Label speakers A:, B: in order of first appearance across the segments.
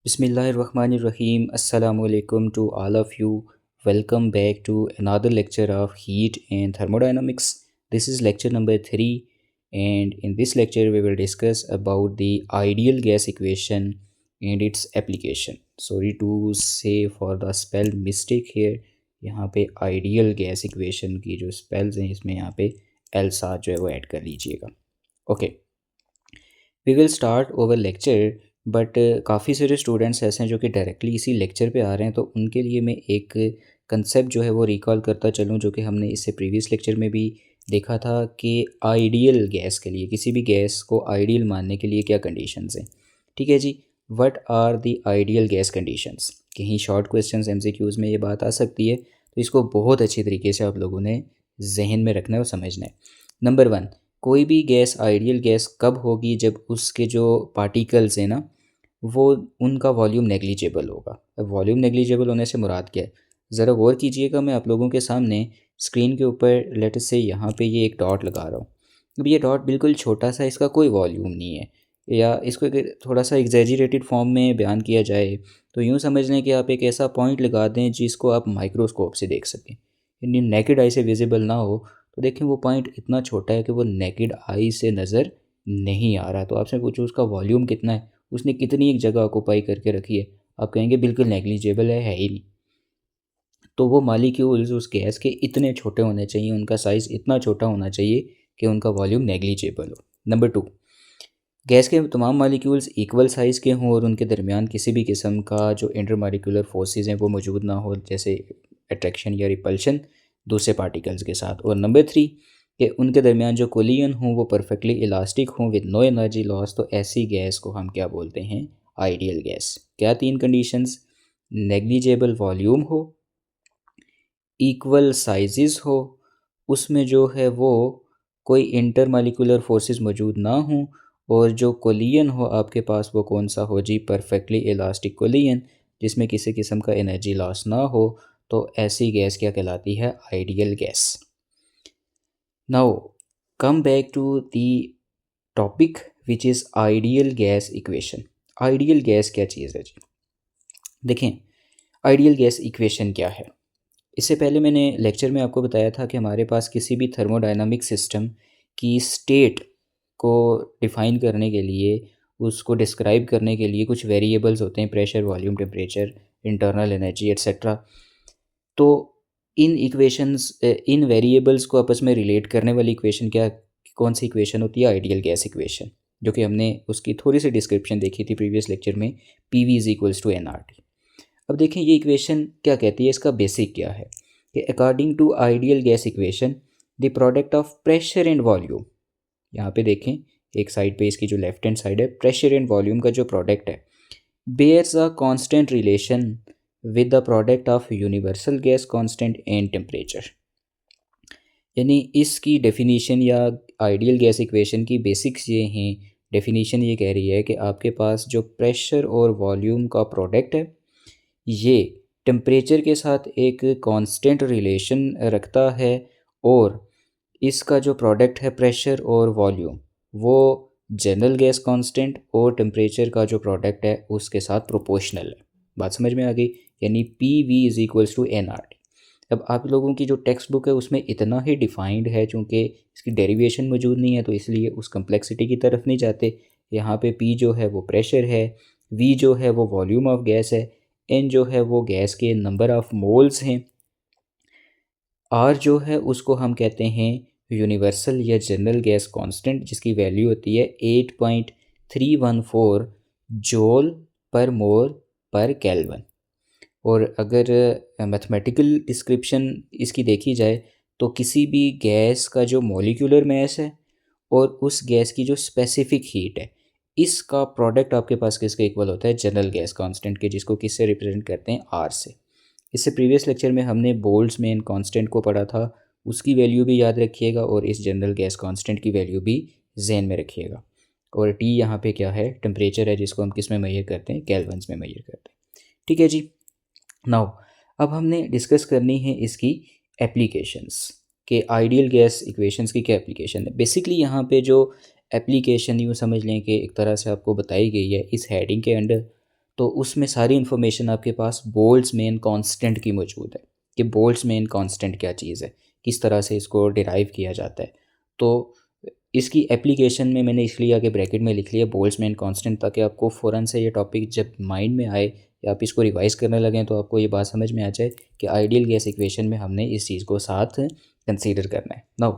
A: Bismillahirrahmanirrahim. Assalamu alaikum to all of you. Welcome back to another lecture of heat and thermodynamics. This is lecture number 3, and in this lecture we will discuss about the ideal gas equation and its application. Sorry to say for the spell mistake here. यहाँ पे ideal gas equation की जो spells हैं इसमें यहाँ पे L साथ जो है वो ऐड कर लीजिएगा. Okay, we will start over lecture. But काफ़ी सारे स्टूडेंट्स ऐसे हैं जो कि डायरेक्टली इसी लेक्चर पे आ रहे हैं, तो उनके लिए मैं एक कंसेप्ट जो है वो रिकॉल करता चलूँ जो कि हमने इससे प्रीवियस लेक्चर में भी देखा था कि आइडियल गैस के लिए, किसी भी गैस को आइडियल मानने के लिए क्या कंडीशंस हैं. ठीक है जी, what are the ideal gas conditions. कहीं शॉर्ट क्वेश्चंस एमसीक्यूज़ में ये बात आ सकती है, तो इसको बहुत अच्छी तरीके से आप लोगों ने जहन में रखना है और समझना है. नंबर 1, कोई भी गैस आइडियल गैस कब होगी? जब उसके जो पार्टिकल्स हैं ना, वो उनका वॉल्यूम नेग्लिजिबल होगा. अब वॉल्यूम नेग्लिजिबल होने से मुराद क्या है, ज़रा गौर कीजिएगा. मैं आप लोगों के सामने स्क्रीन के ऊपर लेट से यहाँ पे ये एक डॉट लगा रहा हूँ. अब ये डॉट बिल्कुल छोटा सा, इसका कोई वॉल्यूम नहीं है. या इसको अगर थोड़ा सा एग्जैजरेटेड फॉर्म में बयान किया जाए तो यूँ समझ लें कि आप एक ऐसा पॉइंट लगा दें जिसको आप माइक्रोस्कोप से देख सकें. यानी नेकेड आई से विजिबल ना हो, तो देखें वो पॉइंट इतना छोटा है कि वो नेकेड आई से नज़र नहीं आ रहा. तो आपसे पूछो उसका वॉल्यूम कितना है, उसने कितनी एक जगह ऑक्यूपाई करके रखी है, आप कहेंगे बिल्कुल नेग्लिजिबल है ही नहीं. तो वो मालिक्यूल्स उस गैस के इतने छोटे होने चाहिए, उनका साइज़ इतना छोटा होना चाहिए कि उनका वॉल्यूम नेग्लिजिबल हो. नंबर 2, गैस के तमाम मालिक्यूल्स इक्वल साइज़ के हों और उनके दरमियान किसी भी किस्म का जो इंटरमालिक्यूलर फोर्सेस हैं वो मौजूद ना हो, जैसे अट्रैक्शन या रिपल्शन दूसरे पार्टिकल्स के साथ. और नंबर 3, कि उनके दरमियान जो कोलियन हों वो परफेक्टली इलास्टिक हों विद नो एनर्जी लॉस. तो ऐसी गैस को हम क्या बोलते हैं? Ideal gas. क्या 3 कंडीशंस? नेग्लिजिबल वॉल्यूम हो, इक्वल साइजेस हो, उसमें जो है वो कोई इंटरमालिकुलर फोर्सेस मौजूद ना हों, और जो कोलियन हो आपके पास वो कौन सा हो जी? परफेक्टली इलास्टिक कोलियन, जिसमें किसी किस्म का एनर्जी लॉस ना हो. तो ऐसी गैस क्या कहलाती है? Ideal gas. Now come back to the topic which is ideal gas equation. Ideal gas क्या चीज़ है जी? देखें, आइडियल गैस इक्वेशन क्या है. इससे पहले मैंने लेक्चर में आपको बताया था कि हमारे पास किसी भी थर्मोडायनामिक सिस्टम की स्टेट को डिफ़ाइन करने के लिए, उसको डिस्क्राइब करने के लिए कुछ वेरिएबल्स होते हैं, pressure, volume, temperature, internal energy etcetera. तो इन वेरिएबल्स को आपस में रिलेट करने वाली इक्वेशन कौन सी इक्वेशन होती है? आइडियल गैस इक्वेशन, जो कि हमने उसकी थोड़ी सी डिस्क्रिप्शन देखी थी प्रीवियस लेक्चर में. P v is equals to n r t. अब देखें ये इक्वेशन क्या कहती है, इसका बेसिक क्या है कि according to ideal gas equation the product of pressure and volume. यहाँ पे देखें एक साइड पे इसकी जो लेफ्ट हैंड साइड है, प्रेशर एंड वॉल्यूम का जो प्रोडक्ट है, bears a constant relation with the product of universal gas constant and temperature. यानी इसकी डेफिनीशन या आइडियल गैस इक्वेशन की बेसिक्स ये हैं. डेफिनीशन ये कह रही है कि आपके पास जो प्रेशर और वॉल्यूम का प्रोडक्ट है ये टेम्परेचर के साथ एक कांस्टेंट रिलेशन रखता है, और इसका जो प्रोडक्ट है प्रेशर और वॉल्यूम वो जनरल गैस कांस्टेंट और टेम्परेचर का जो प्रोडक्ट है उसके साथ प्रोपोर्शनल है. बात समझ में आ गई? यानी p v is equals to n r t. अब आप लोगों की जो टेक्स्ट बुक है उसमें इतना ही डिफाइंड है, चूँकि इसकी डेरिवेशन मौजूद नहीं है तो इसलिए उस कम्प्लेक्सिटी की तरफ नहीं जाते. यहाँ पे पी जो है वो प्रेशर है, वी जो है वो वॉल्यूम ऑफ गैस है, एन जो है वो गैस के नंबर ऑफ मोल्स हैं, आर जो है उसको हम कहते हैं यूनिवर्सल या जनरल गैस कांस्टेंट, जिसकी वैल्यू होती है 8.314 जूल पर मोल पर केल्विन. और अगर मैथमेटिकल डिस्क्रिप्शन इसकी देखी जाए तो किसी भी गैस का जो मॉलिक्यूलर मास है और उस गैस की जो स्पेसिफिक हीट है, इसका प्रोडक्ट आपके पास किसके इक्वल होता है? जनरल गैस कांस्टेंट के, जिसको किससे रिप्रेजेंट करते हैं? आर से. इससे प्रीवियस लेक्चर में हमने बोल्ट्जमैन कांस्टेंट को पढ़ा था, उसकी वैल्यू भी याद रखिएगा और इस जनरल गैस कांस्टेंट की वैल्यू भी जहन में रखिएगा. और टी यहाँ पे क्या है? टेम्परेचर है, जिसको हम किस में मेजर करते हैं? केल्विन्स में मेजर करते हैं. ठीक है जी. नाउ अब हमने डिस्कस करनी है इसकी एप्लीकेशंस, के आइडियल गैस इक्वेशंस की क्या एप्लीकेशन है. बेसिकली यहाँ पे जो एप्लीकेशन यूँ समझ लें कि एक तरह से आपको बताई गई है इस हेडिंग के अंडर, तो उसमें सारी इन्फॉर्मेशन आपके पास बोल्ट्जमैन कांस्टेंट की मौजूद है कि बोल्ट्जमैन कांस्टेंट क्या चीज़ है, किस तरह से इसको डिराइव किया जाता है। तो इसकी एप्लीकेशन में मैंने इसलिए आगे ब्रैकेट में लिख लिया बोल्ट्जमैन कांस्टेंट, ताकि आपको फ़ौरन से ये टॉपिक जब माइंड में आए या आप इसको रिवाइज़ करने लगें तो आपको ये बात समझ में आ जाए कि आइडियल गैस इक्वेशन में हमने इस चीज़ को साथ कंसीडर करना है। नाउ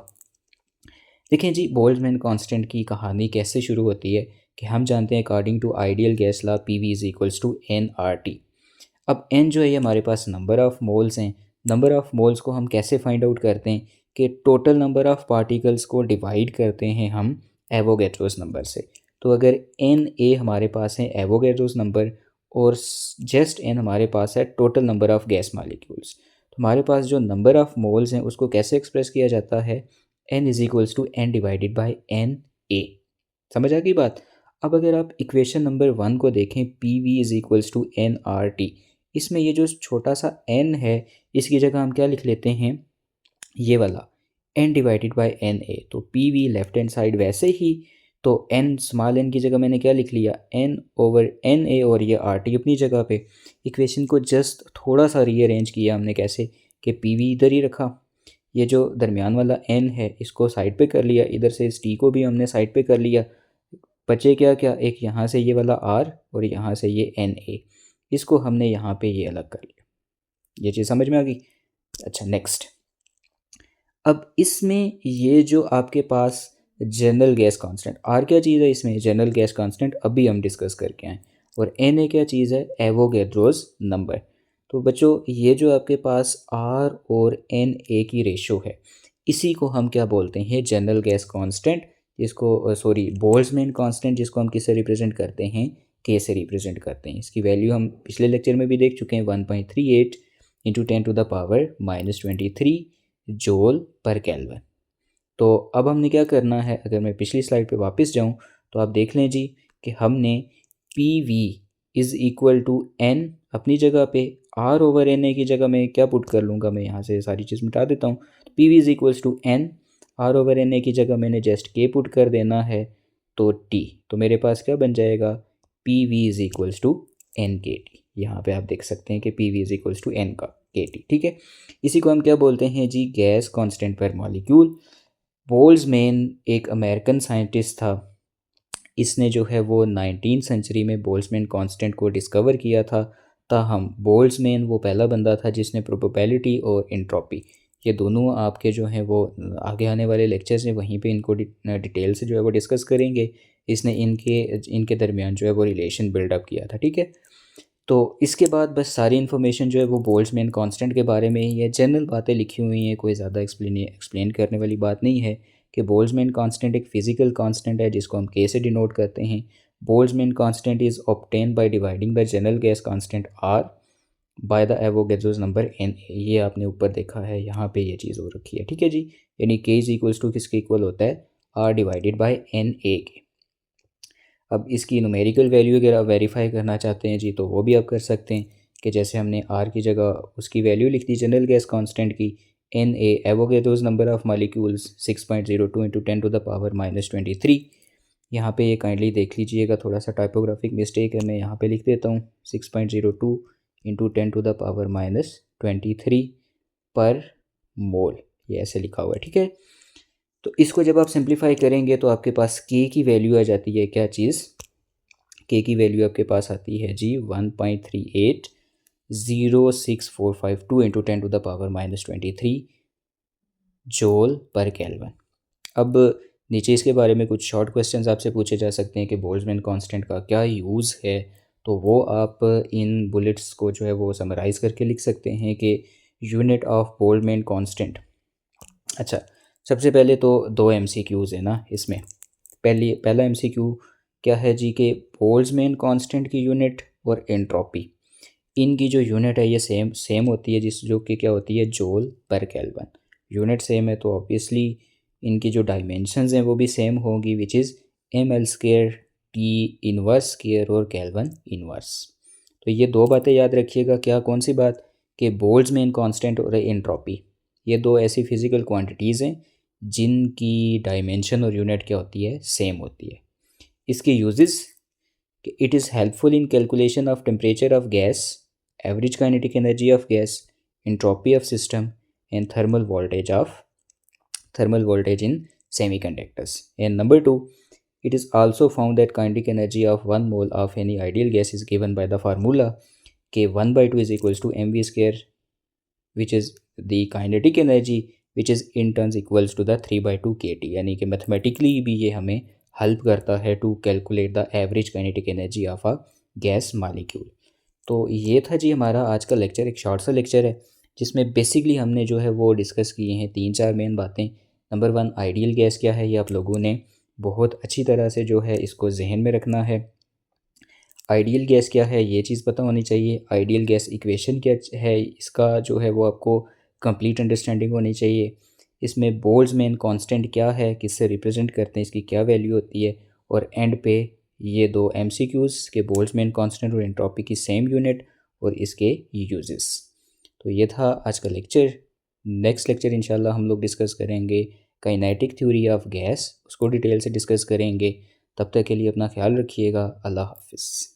A: देखें जी, बोल्ट्जमैन कांस्टेंट की कहानी कैसे शुरू होती है कि हम जानते हैं according to ideal gas law p v is equals to n r t. अब एन जो है ये हमारे पास नंबर ऑफ़ मोल्स हैं। नंबर ऑफ़ मोल्स को हम कैसे फाइंड आउट करते हैं कि टोटल नंबर ऑफ़ पार्टिकल्स को डिवाइड करते हैं हम एवोगैड्रोस नंबर से। तो अगर एन ए हमारे पास है एवोगैड्रोस नंबर और जस्ट एन हमारे पास है total number of gas molecules, तो हमारे पास जो नंबर ऑफ़ मोल्स हैं उसको कैसे एक्सप्रेस किया जाता है, n is equals to n divided by n a. समझ आ गई बात। अब अगर आप इक्वेशन नंबर 1 को देखें, p v is equals to n r t, इसमें ये जो छोटा सा n है इसकी जगह हम क्या लिख लेते हैं, ये वाला n divided by N A. तो P V left hand side वैसे ही, तो n स्मॉल n की जगह मैंने क्या लिख लिया, n ओवर एन ए, और ये आर टी अपनी जगह पे। इक्वेशन को जस्ट थोड़ा सा रीअरेंज किया हमने, कैसे कि पी वी इधर ही रखा, ये जो दरमियान वाला n है इसको साइड पे कर लिया, इधर से इस t को भी हमने साइड पे कर लिया। बचे क्या क्या, एक यहाँ से ये वाला r और यहाँ से ये एन ए, इसको हमने यहाँ पे ये अलग कर लिया। ये चीज़ समझ में आ गई। अच्छा नेक्स्ट, अब इसमें ये जो आपके पास जनरल गैस कांस्टेंट आर क्या चीज़ है, इसमें जनरल गैस कांस्टेंट अभी हम डिस्कस करके आए, और एन ए क्या चीज़ है, एवोगैड्रोस नंबर। तो बच्चों ये जो आपके पास आर और एन ए की रेशो है, इसी को हम क्या बोलते हैं, जनरल गैस कांस्टेंट, जिसको सॉरी बोल्ट्जमैन कांस्टेंट, जिसको हम किससे रिप्रेजेंट करते हैं, के से रिप्रेजेंट करते हैं। इसकी वैल्यू हम पिछले लेक्चर में भी देख चुके हैं, 1.38 इंटू 10⁻⁻23 जूल पर केल्विन। तो अब हमने क्या करना है, अगर मैं पिछली स्लाइड पे वापस जाऊं तो आप देख लें जी कि हमने p v is equal to n अपनी जगह पे, आर ओवर एन ए की जगह मैं क्या पुट कर लूँगा, मैं यहाँ से सारी चीज़ मिटा देता हूँ। P v is equals to n, r over n a की जगह मैंने जस्ट के पुट कर देना है, तो टी, तो मेरे पास क्या बन जाएगा, p v is equals to n k t. यहाँ पे आप देख सकते हैं कि p v is equals to n का के टी, ठीक है। इसी को हम क्या बोलते हैं जी, गैस कांस्टेंट पर मॉलिक्यूल। बोल्ट्जमैन एक अमेरिकन साइंटिस्ट था, इसने जो है वो 19th सेंचुरी में बोल्ट्जमैन कांस्टेंट को डिस्कवर किया था। ताहम बोल्ट्जमैन वो पहला बंदा था जिसने प्रोबेबिलिटी और एंट्रोपी, ये दोनों आपके जो हैं वो आगे आने वाले लेक्चर्स हैं, वहीं पे इनको डिटेल से जो है वो डिस्कस करेंगे। इसने इनके दरमियान जो है वो रिलेशन बिल्डअप किया था, ठीक है। तो इसके बाद बस सारी इन्फॉर्मेशन जो है वो बोल्ट्जमैन कांस्टेंट के बारे में ही है, जनरल बातें लिखी हुई हैं, कोई ज़्यादा एक्सप्लेन करने वाली बात नहीं है कि बोल्ट्जमैन कांस्टेंट एक फिजिकल कांस्टेंट है जिसको हम के से डिनोट करते हैं। Boltzmann constant is obtain by dividing the general gas constant r by the Avogadro's number n. ये आपने ऊपर देखा है, यहाँ पे ये चीज़ हो रखी है, ठीक है जी। यानी के इज इक्वल्स टू किसके इक्वल होता है, r divided by N a के। अब इसकी न्यूमेरिकल वैल्यू अगर आप वेरीफाई करना चाहते हैं जी, तो वो भी आप कर सकते हैं कि जैसे हमने आर की जगह उसकी वैल्यू लिख दी जनरल गैस कांस्टेंट की, n a Avogadro's number of molecules 6.02 into 10⁻⁻23। यहाँ पे ये काइंडली देख लीजिएगा, थोड़ा सा टाइपोग्राफिक मिस्टेक है, मैं यहाँ पे लिख देता हूँ 6.02 इंटू 10⁻23 पर मोल, ये ऐसे लिखा हुआ है, ठीक है। तो इसको जब आप सिंप्लीफाई करेंगे तो आपके पास के की वैल्यू आ जाती है, क्या चीज़, के की वैल्यू आपके पास आती है जी 1.380645 इंटू 10⁻⁻23 जूल पर केल्विन। अब नीचे इसके बारे में कुछ शॉर्ट क्वेश्चंस आपसे पूछे जा सकते हैं कि बोल्ट्जमैन कांस्टेंट का क्या यूज़ है, तो वो आप इन बुलेट्स को जो है वो समराइज़ करके लिख सकते हैं कि यूनिट ऑफ बोल्ट्जमैन कांस्टेंट। अच्छा, सबसे पहले तो दो MCQs है ना इसमें। पहला MCQ क्या है जी कि बोल्ट्जमैन कांस्टेंट की यूनिट और एंट्रोपी, इनकी जो यूनिट है ये सेम होती है, जिस जो कि क्या होती है, जूल पर केल्विन। यूनिट सेम है तो ऑब्वियसली इनकी जो डायमेंशंस हैं वो भी सेम होगी, which is ml² T inverse square और केल्विन इनवर्स। तो ये दो बातें याद रखिएगा, क्या कौन सी बात, कि बोल्ट्जमैन कांस्टेंट और एंट्रोपी, ये दो ऐसी फिज़िकल क्वांटिटीज़ हैं जिनकी डायमेंशन और यूनिट क्या होती है, सेम होती है। इसके uses It is helpful in calculation of temperature of gas, average kinetic energy of gas, entropy of system, and thermal voltage in semiconductors. And number 2, it is also found that kinetic energy of 1 mole of any ideal gas is given by the formula K 1 by 2 is equals to mv square, which is the kinetic energy, which is in turns equals to the 3 by 2 kT. यानी कि mathematically भी ये हमें help करता है to calculate the average kinetic energy of a gas molecule. तो ये था जी हमारा आज का लेक्चर, एक शॉर्ट सा लेक्चर है जिसमें बेसिकली हमने जो है वो डिस्कस किए हैं 3-4 मेन बातें। नंबर 1, आइडियल गैस क्या है, ये आप लोगों ने बहुत अच्छी तरह से जो है इसको जहन में रखना है। आइडियल गैस क्या है ये चीज़ पता होनी चाहिए। आइडियल गैस इक्वेशन क्या है, इसका जो है वो आपको कंप्लीट अंडरस्टैंडिंग होनी चाहिए। इसमें बोल्ट्जमैन कांस्टेंट क्या है, किससे रिप्रेजेंट करते हैं, इसकी क्या वैल्यू होती है। और एंड पे ये 2 MCQs के बोल्ट्जमैन कांस्टेंट और एंट्रोपी की सेम यूनिट और इसके यूजेस। तो ये था आज का लेक्चर। नेक्स्ट लेक्चर इंशाल्लाह हम लोग डिस्कस करेंगे काइनेटिक थ्योरी ऑफ गैस, उसको डिटेल से डिस्कस करेंगे। तब तक के लिए अपना ख्याल रखिएगा। अल्लाह हाफिज़।